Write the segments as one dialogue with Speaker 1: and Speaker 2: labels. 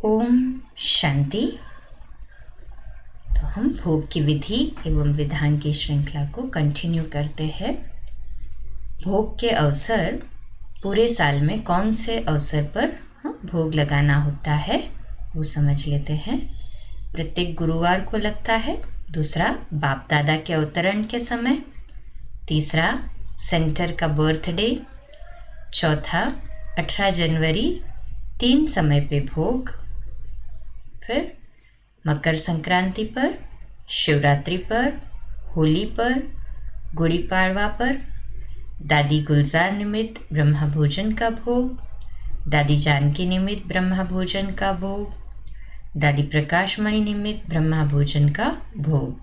Speaker 1: ओम शांति। तो हम भोग की विधि एवं विधान की श्रृंखला को कंटिन्यू करते हैं। भोग के अवसर पूरे साल में कौन से अवसर पर भोग लगाना होता है वो समझ लेते हैं। प्रत्येक गुरुवार को लगता है, दूसरा बाप दादा के अवतरण के समय, तीसरा सेंटर का बर्थडे, चौथा 18 जनवरी 3 समय पे भोग, फिर मकर संक्रांति पर, शिवरात्रि पर, होली पर, गुड़ी पाड़वा पर, दादी गुलजार निमित्त ब्रह्मा भोजन का भोग, दादी जानकी निमित्त ब्रह्मा भोजन का भोग, दादी प्रकाश मणि निमित्त ब्रह्मा भोजन का भोग,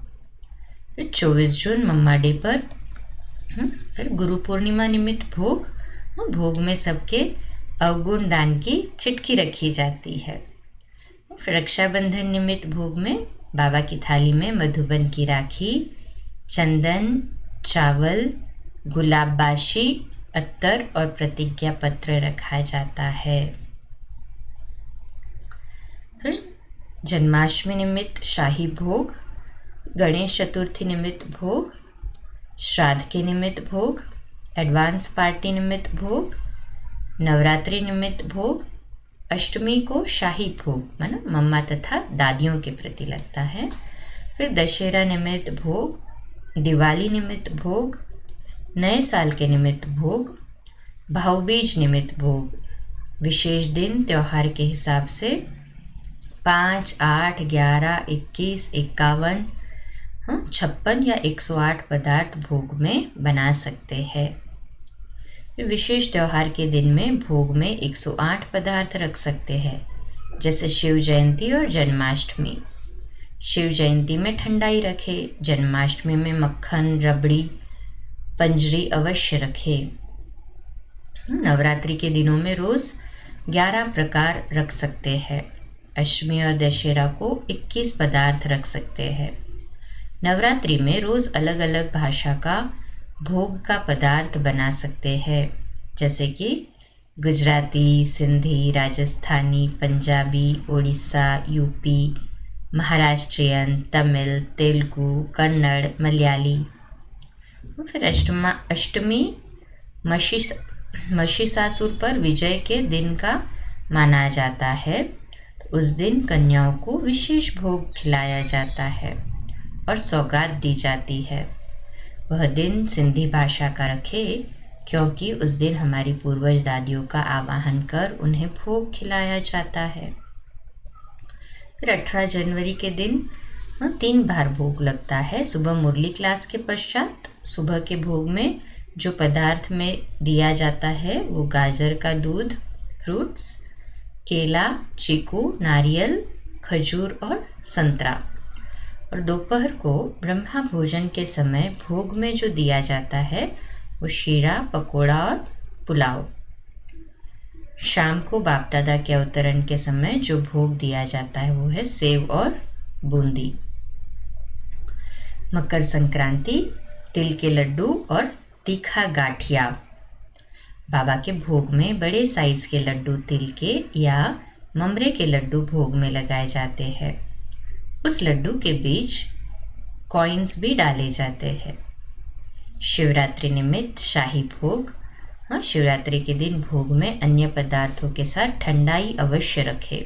Speaker 1: फिर 24 जून मम्मा डे पर, फिर गुरु पूर्णिमा निमित्त भोग। भोग में सबके अवगुण दान की चिटकी रखी जाती है। फिर रक्षाबंधन निमित्त भोग में बाबा की थाली में मधुबन की राखी, चंदन, चावल, गुलाबबाशी, अत्तर और प्रतिज्ञा पत्र रखा जाता है। फिर जन्माष्टमी निमित्त शाही भोग, गणेश चतुर्थी निमित्त भोग, श्राद्ध के निमित्त भोग, एडवांस पार्टी निमित्त भोग, नवरात्रि निमित्त भोग, अष्टमी को शाही भोग माना मम्मा तथा दादियों के प्रति लगता है। फिर दशहरा निमित्त भोग, दिवाली निमित्त भोग, नए साल के निमित्त भोग, भाऊबीज निमित्त भोग। विशेष दिन त्योहार के हिसाब से 5, 8, 11, 21, 51, 56 या 108 पदार्थ भोग में बना सकते हैं। विशेष त्योहार के दिन में भोग में 108 पदार्थ रख सकते हैं, जैसे शिव जयंती और जन्माष्टमी। शिव जयंती में ठंडाई रखे, जन्माष्टमी में मक्खन, रबड़ी, पंजरी अवश्य रखे। नवरात्रि के दिनों में रोज 11 प्रकार रख सकते हैं। अष्टमी और दशहरा को 21 पदार्थ रख सकते हैं। नवरात्रि में रोज अलग अलग भाषा का भोग का पदार्थ बना सकते हैं, जैसे कि गुजराती, सिंधी, राजस्थानी, पंजाबी, ओडिशा, यूपी, महाराष्ट्रियन, तमिल, तेलुगु, कन्नड़, मलयाली। फिर अष्टमी महिषासुर पर विजय के दिन का माना जाता है। तो उस दिन कन्याओं को विशेष भोग खिलाया जाता है और सौगात दी जाती है। वह दिन सिंधी भाषा का रखे, क्योंकि उस दिन हमारी पूर्वज दादियों का आवाहन कर उन्हें भोग खिलाया जाता है। फिर 18 जनवरी के दिन 3 बार भोग लगता है। सुबह मुरली क्लास के पश्चात सुबह के भोग में जो पदार्थ में दिया जाता है वो गाजर का दूध, फ्रूट्स, केला, चीकू, नारियल, खजूर और संतरा। और दोपहर को ब्रह्मा भोजन के समय भोग में जो दिया जाता है वो शीरा, पकोड़ा और पुलाव। शाम को बाप दादा के अवतरण के समय जो भोग दिया जाता है वो है सेव और बूंदी। मकर संक्रांति तिल के लड्डू और तीखा गाठिया। बाबा के भोग में बड़े साइज के लड्डू तिल के या ममरे के लड्डू भोग में लगाए जाते हैं। उस लड्डू के बीच कॉइन्स भी डाले जाते हैं। शिवरात्रि निमित्त शाही भोग। शिवरात्रि के दिन भोग में अन्य पदार्थों के साथ ठंडाई अवश्य रखे।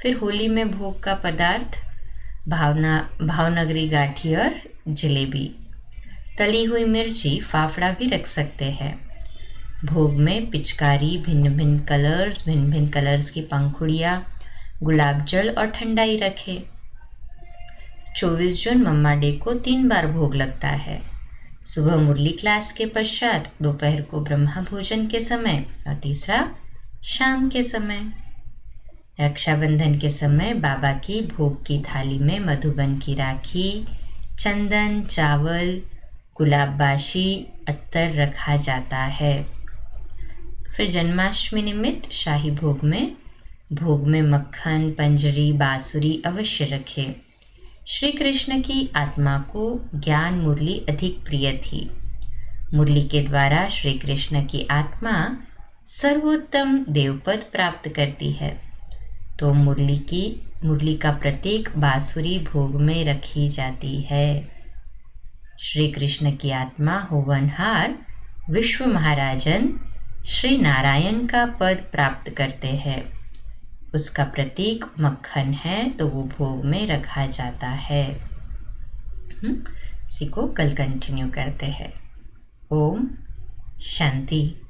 Speaker 1: फिर होली में भोग का पदार्थ भावनगरी गाठी और जलेबी। तली हुई मिर्ची, फाफड़ा भी रख सकते हैं। भोग में पिचकारी, भिन्न भिन्न कलर्स की पंखुड़ियाँ, गुलाब जल और ठंडाई रखे। 24 जून मम्मा डे को 3 बार भोग लगता है। सुबह मुरली क्लास के पश्चात, दोपहर को ब्रह्मा भोजन के समय और तीसरा शाम के समय। रक्षाबंधन के समय बाबा की भोग की थाली में मधुबन की राखी, चंदन, चावल, गुलाबबाशी, अत्तर रखा जाता है। फिर जन्माष्टमी निमित्त शाही भोग में मक्खन, पंजरी, बांसुरी अवश्य रखे। श्री कृष्ण की आत्मा को ज्ञान मुरली अधिक प्रिय थी। मुरली के द्वारा श्री कृष्ण की आत्मा सर्वोत्तम देवपद प्राप्त करती है। तो मुरली का प्रतीक बांसुरी भोग में रखी जाती है। श्री कृष्ण की आत्मा होवनहार विश्व महाराजन श्री नारायण का पद प्राप्त करते हैं। उसका प्रतीक मक्खन है, तो वो भोग में रखा जाता है। इसी को कल कंटिन्यू करते हैं। ओम शांति।